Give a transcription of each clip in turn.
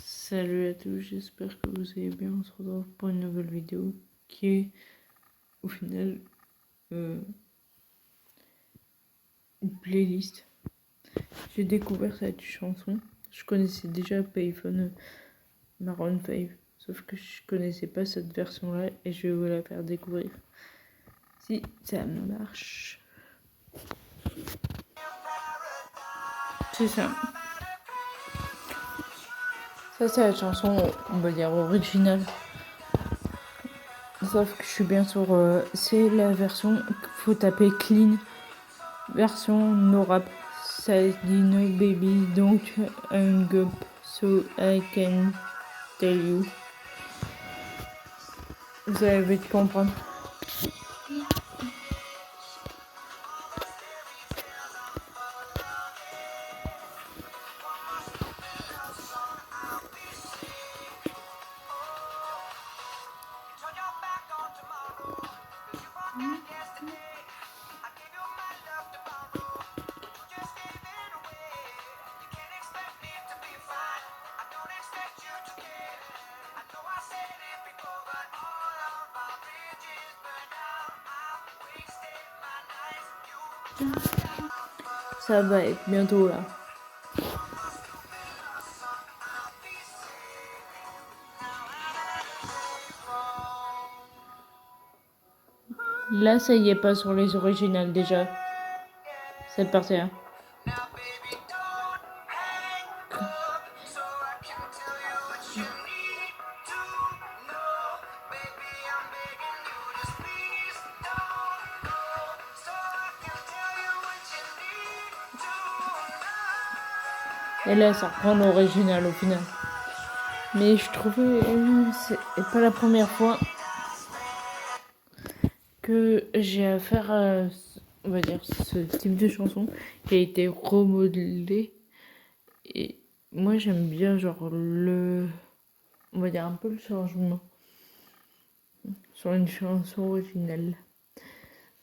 Salut à tous, j'espère que vous allez bien. On se retrouve pour une nouvelle vidéo qui est au final une playlist. J'ai découvert cette chanson. Je connaissais déjà Payphone Maroon 5, sauf que je connaissais pas cette version-là et je vais vous la faire découvrir. Si ça marche. C'est ça. Ça c'est la chanson, on va dire originale. Sauf que je suis bien sûr, c'est la version qu'il faut taper clean. Version no rap. Ça dit no baby, donc hang up so I can tell you. Vous allez vite comprendre. Ça va être bientôt là. Là, ça y est pas sur les originales déjà. Cette partie-là. Et là, ça reprend l'original au final. Mais je trouvais c'est pas la première fois que j'ai affaire à, on va dire, ce type de chanson qui a été remodelé. Et moi, j'aime bien, genre, on va dire un peu le changement sur une chanson originale.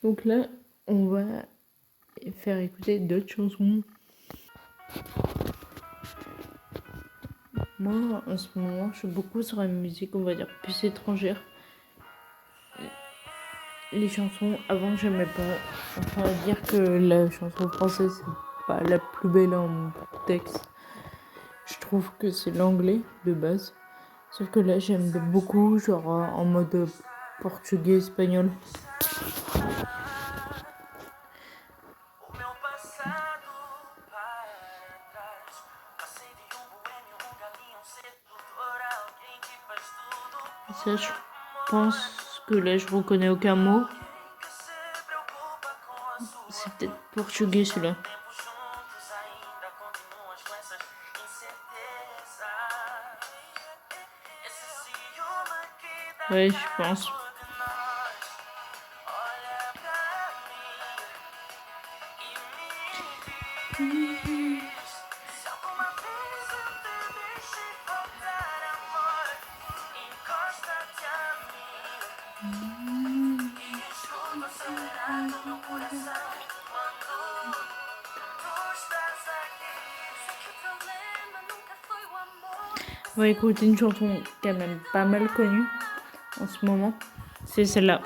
Donc là, on va faire écouter d'autres chansons. Moi, en ce moment, je suis beaucoup sur la musique, on va dire, plus étrangère. Les chansons, avant, j'aimais pas. Enfin, dire que la chanson française, c'est pas la plus belle en texte. Je trouve que c'est l'anglais, de base. Sauf que là, j'aime beaucoup, genre, en mode portugais, espagnol. Ça, je pense que là, je reconnais aucun mot. C'est peut-être portugais, celui-là. Ouais, je pense. On va écouter une chanson quand même pas mal connue en ce moment. C'est celle-là.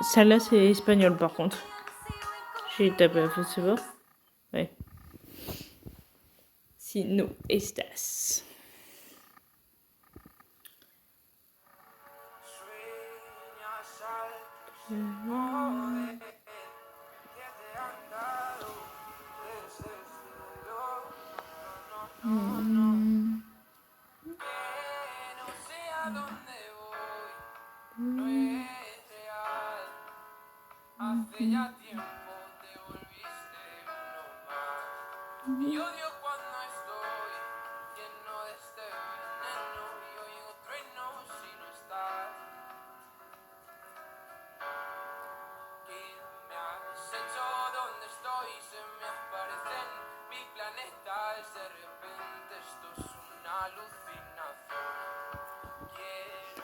Celle-là, c'est espagnol par contre. J'ai tapé à faux savoir. Ouais. Si no estás.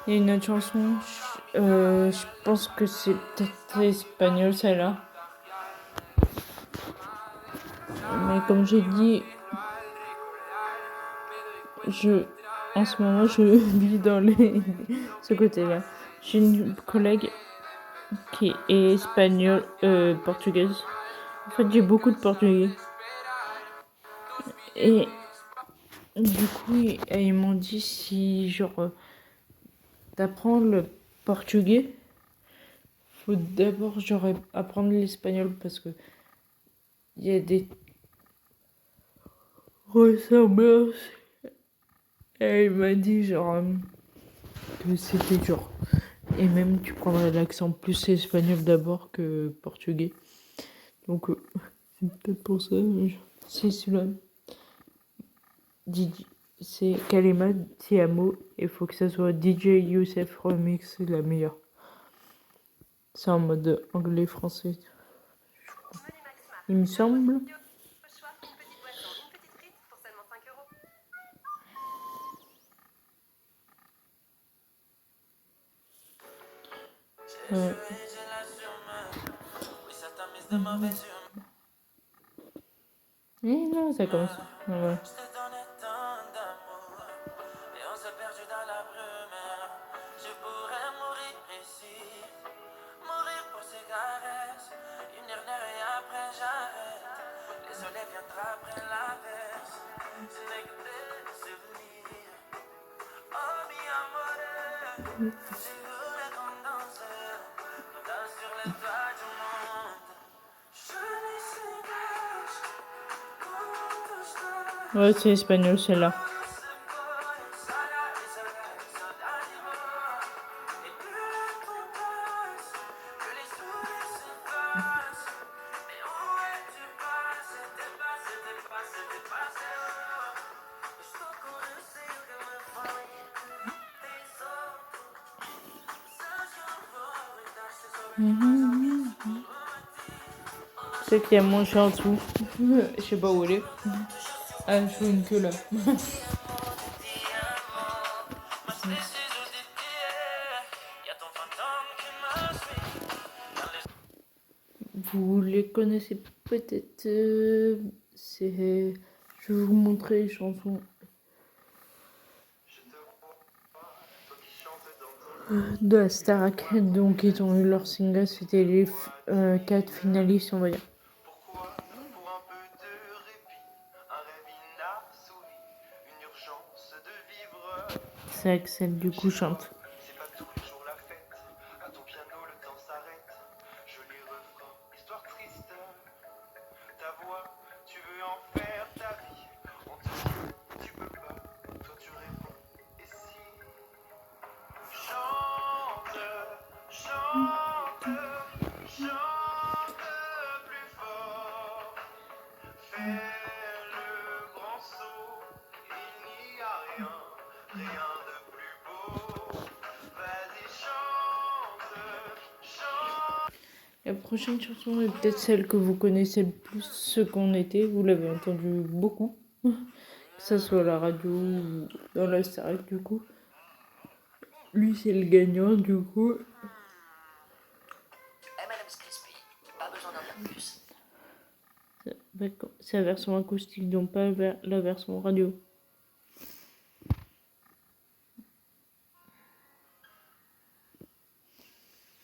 Il y a une autre chanson, je pense que c'est peut-être espagnol celle-là. Mais comme j'ai dit, En ce moment, je vis dans ce côté-là. J'ai une collègue qui est espagnole, portugaise. En fait, j'ai beaucoup de portugais. Et du coup, ils m'ont dit si, genre, d'apprendre le portugais, faut d'abord, genre, apprendre l'espagnol parce que il y a des ressemblances. Et il m'a dit, genre, que c'était genre. Et même, tu prendrais l'accent plus espagnol d'abord que portugais. Donc, c'est peut-être pour ça. C'est celui-là. C'est Kalema Tiamo. Il faut que ça soit DJ Youssef Remix, c'est la meilleure. C'est en mode anglais-français. Il me semble. Ouais. Et là, ça commence. Ouais. Ouais, c'est espagnol, celle-là. C'est qu'il y a mon chat en dessous. Je sais pas où il est. Ah, je fais une queue là. Vous les connaissez peut-être. C'est. Je vais vous montrer les chansons de la Starac. Donc, ils ont eu leur single. C'était les 4 finalistes, on va dire. C'est Axel, du coup, chante. La prochaine chanson est peut-être celle que vous connaissez le plus, ce qu'on était. Vous l'avez entendu beaucoup, que ce soit à la radio ou dans la Starac, du coup. Lui, c'est le gagnant, du coup. C'est la version acoustique, donc pas la version radio.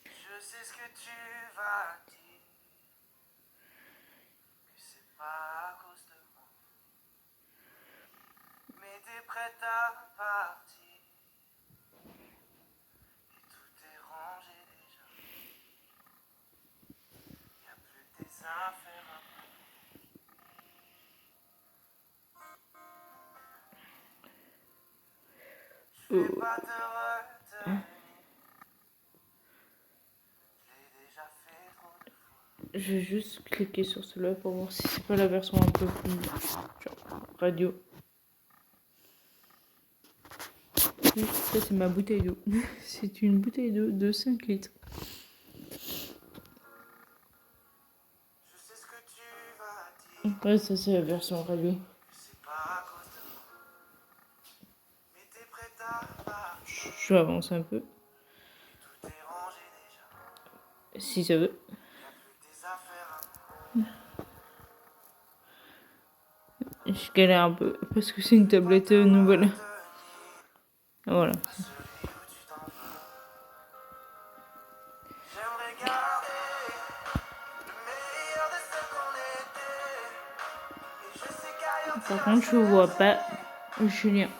Je sais ce que tu vas dire, que c'est pas à cause de moi, mais t'es prête à partir, et tout est rangé déjà, y'a plus que tes affaires à moi. Je vais pas te retenir, je l'ai déjà fait trop de fois. Je vais juste cliquer sur cela pour voir si c'est pas la version un peu plus genre radio. Ça, c'est ma bouteille d'eau. C'est une bouteille d'eau de 5 litres. Ouais, ça, c'est la version radio. Je vais avancer un peu. Si ça veut. Je galère un peu parce que c'est une tablette nouvelle. Voilà. Par contre, je vois pas Julien.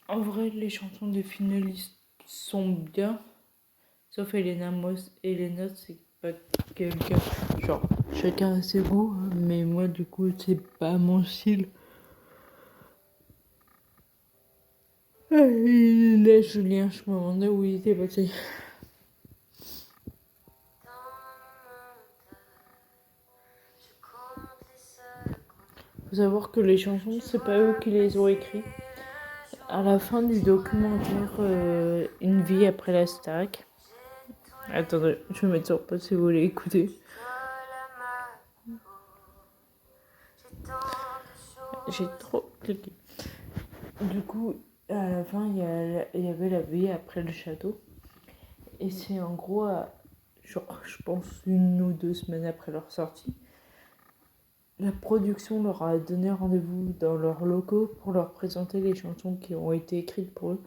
En vrai, les chansons des finalistes sont bien. Sauf Elena Moss. Elena, c'est pas quelqu'un. Genre, chacun a ses goûts, mais moi, du coup, c'est pas mon style. Et là, Julien, je me demandais où il était passé. Faut savoir que les chansons, c'est pas eux qui les ont écrites. À la fin du documentaire Une vie après la Starac. Attendez, je vais mettre sur pause si vous voulez écouter. J'ai trop cliqué. Du coup, à la fin, il y avait la vie après le château. Et c'est en gros, genre, je pense 1 ou 2 semaines après leur sortie, la production leur a donné rendez-vous dans leurs locaux pour leur présenter les chansons qui ont été écrites pour eux.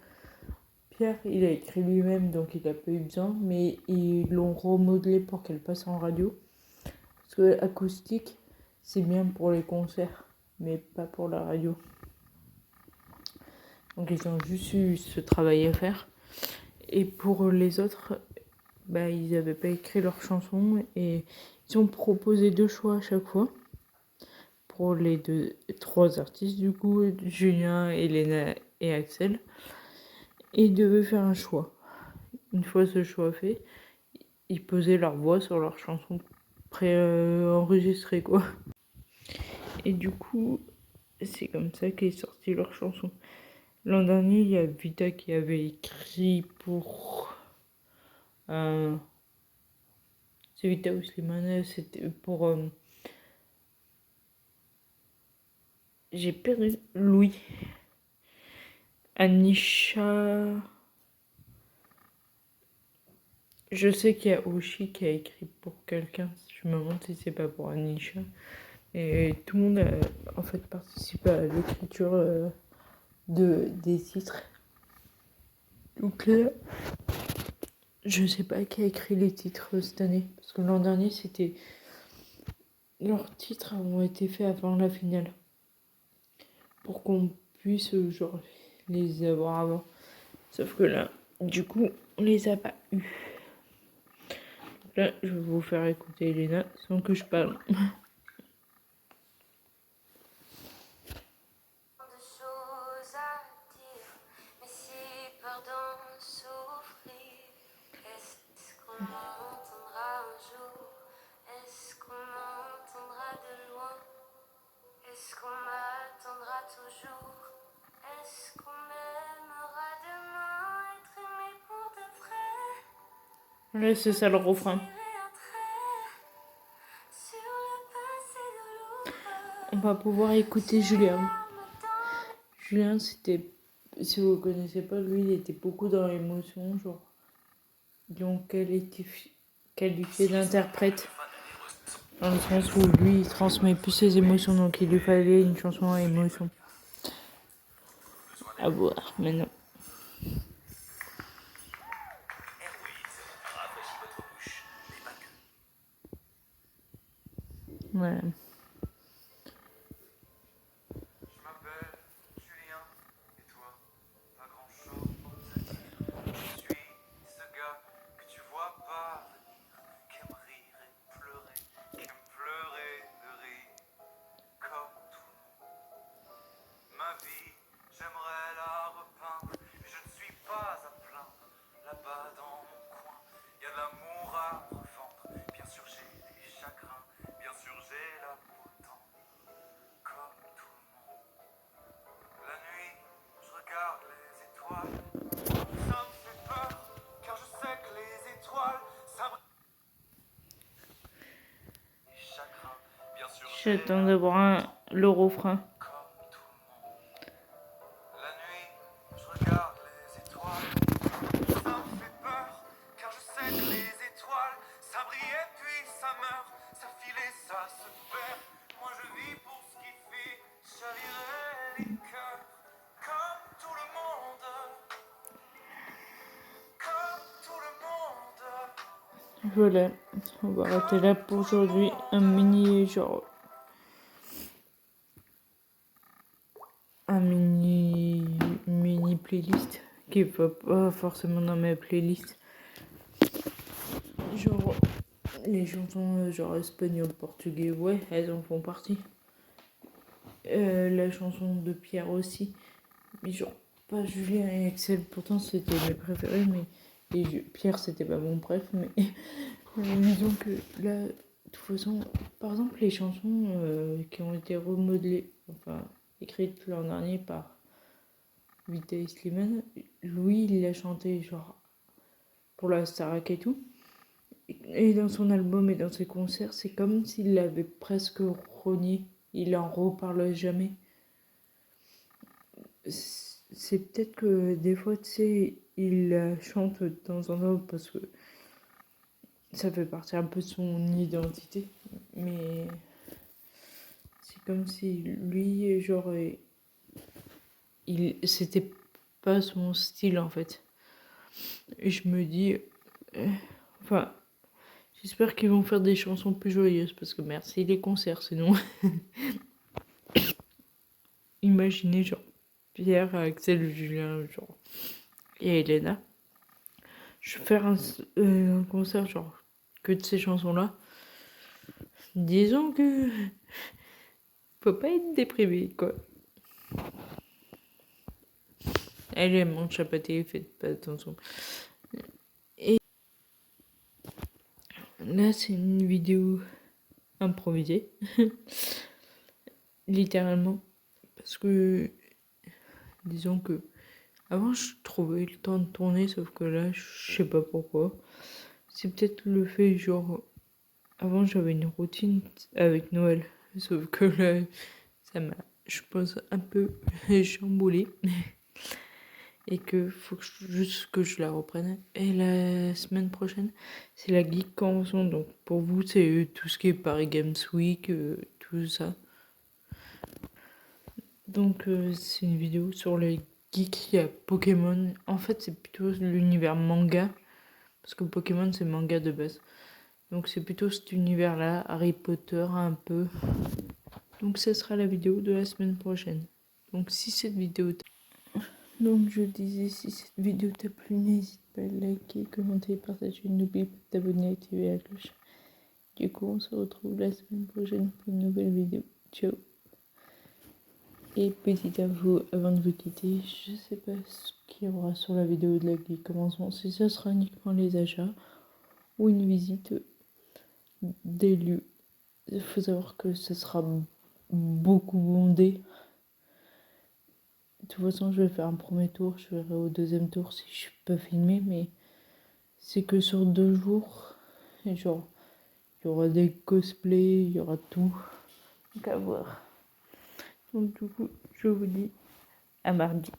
Pierre, il a écrit lui-même, donc il n'a pas eu besoin, mais ils l'ont remodelé pour qu'elle passe en radio. Parce que l'acoustique, c'est bien pour les concerts, mais pas pour la radio. Donc ils ont juste eu ce travail à faire. Et pour les autres, ils n'avaient pas écrit leurs chansons et ils ont proposé 2 choix à chaque fois. Pour les 3 artistes du coup, Julien, Elena et Axel. Et ils devaient faire un choix. Une fois ce choix fait, ils posaient leur voix sur leurs chansons pré-enregistrées quoi. Et du coup, c'est comme ça qu'est sorti leur chanson. L'an dernier, il y a Vita qui avait écrit pour... c'est Vita ou Slimane, c'était pour... j'ai perdu Louis. Anisha... Je sais qu'il y a Oshi qui a écrit pour quelqu'un. Je me demande si c'est pas pour Anisha. Et tout le monde a en fait participé à l'écriture des titres. Donc là, je sais pas qui a écrit les titres cette année. Parce que l'an dernier, c'était... Leurs titres ont été faits avant la finale. Pour qu'on puisse genre les avoir avant. Sauf que là, du coup, on les a pas eus. Là, je vais vous faire écouter Elena sans que je parle. Là, c'est ça le refrain. On va pouvoir écouter Julien. Julien, c'était... Si vous ne connaissez pas, lui, il était beaucoup dans l'émotion, genre... Donc, elle était qualifiée d'interprète. Dans le sens où lui, il transmet plus ses émotions, donc il lui fallait une chanson à émotion. À voir, maintenant. Voilà. Je m'appelle Julien, et toi, pas grand chose à dire. Je suis ce gars que tu vois pas venir, qui aime rire et pleurer, qui aime pleurer de rire, comme tout le monde. Ma vie, j'aimerais la repeindre, mais je ne suis pas à plaindre. Là-bas dans mon coin, y a de l'amour à revendre. Bien sûr j'ai des chagrins, bien sûr j'ai la peau tendre, comme tout le monde. La nuit, je regarde les étoiles. Ça me fait peur, car je sais que les étoiles, ça me... Les chagrins, bien sûr J'attends d'avoir le refrain. comme tout le monde. La nuit, je regarde les étoiles. Ça pas se perd. Moi je vis pour ce qui fait chavirer les cœurs. Comme tout le monde. Comme tout le monde. Voilà, on va arrêter là pour aujourd'hui. Un mini mini playlist qui va pas forcément dans mes playlists. Genre les chansons genre espagnol, portugais, ouais, elles en font partie. La chanson de Pierre aussi, mais genre pas Julien et Axel, pourtant c'était mes préférés, mais Pierre c'était pas mon préf, mais disons que là, de toute façon, par exemple les chansons qui ont été remodelées, enfin écrites l'an dernier par Vita et Slimane, Louis il l'a chanté genre pour la Starac et tout, et dans son album et dans ses concerts, c'est comme s'il l'avait presque renié, il en reparle jamais. C'est peut-être que des fois, tu sais, il la chante de temps en temps parce que ça fait partie un peu de son identité. Mais c'est comme si lui, genre, c'était pas son style en fait. Et je me dis, enfin, j'espère qu'ils vont faire des chansons plus joyeuses parce que merci les concerts, sinon. Imaginez, genre, Pierre, Axel, Julien, genre, et Elena. Je vais faire un concert, genre, que de ces chansons-là. Disons que faut pas être déprimé, quoi. Elle aime mon chapaté, faites pas attention. Et là, c'est une vidéo improvisée, littéralement, parce que disons que avant je trouvais le temps de tourner, sauf que là, je sais pas pourquoi. C'est peut-être le fait, genre, avant j'avais une routine avec Noël, sauf que là, ça m'a, je pense, un peu chamboulé. Et que faut juste que je la reprenne. Et la semaine prochaine, c'est la Geek Convention. Donc pour vous, c'est tout ce qui est Paris Games Week, tout ça. Donc c'est une vidéo sur les geeks. Il y a Pokémon. En fait, c'est plutôt l'univers manga. Parce que Pokémon, c'est manga de base. Donc c'est plutôt cet univers-là, Harry Potter un peu. Donc ce sera la vidéo de la semaine prochaine. Donc si cette vidéo Donc je disais, si cette vidéo t'a plu, n'hésite pas à liker, commenter, partager, n'oublie pas de t'abonner et activer la cloche. Du coup, on se retrouve la semaine prochaine pour une nouvelle vidéo. Ciao. Et petite info avant de vous quitter, je sais pas ce qu'il y aura sur la vidéo de la Geek Commencement, si ça sera uniquement les achats ou une visite des lieux. Il faut savoir que ce sera beaucoup bondé. De toute façon, je vais faire un premier tour, je verrai au deuxième tour si je peux filmer, mais c'est que sur 2 jours. Et genre, il y aura des cosplays, il y aura tout. Donc à voir. Donc du coup, je vous dis à mardi.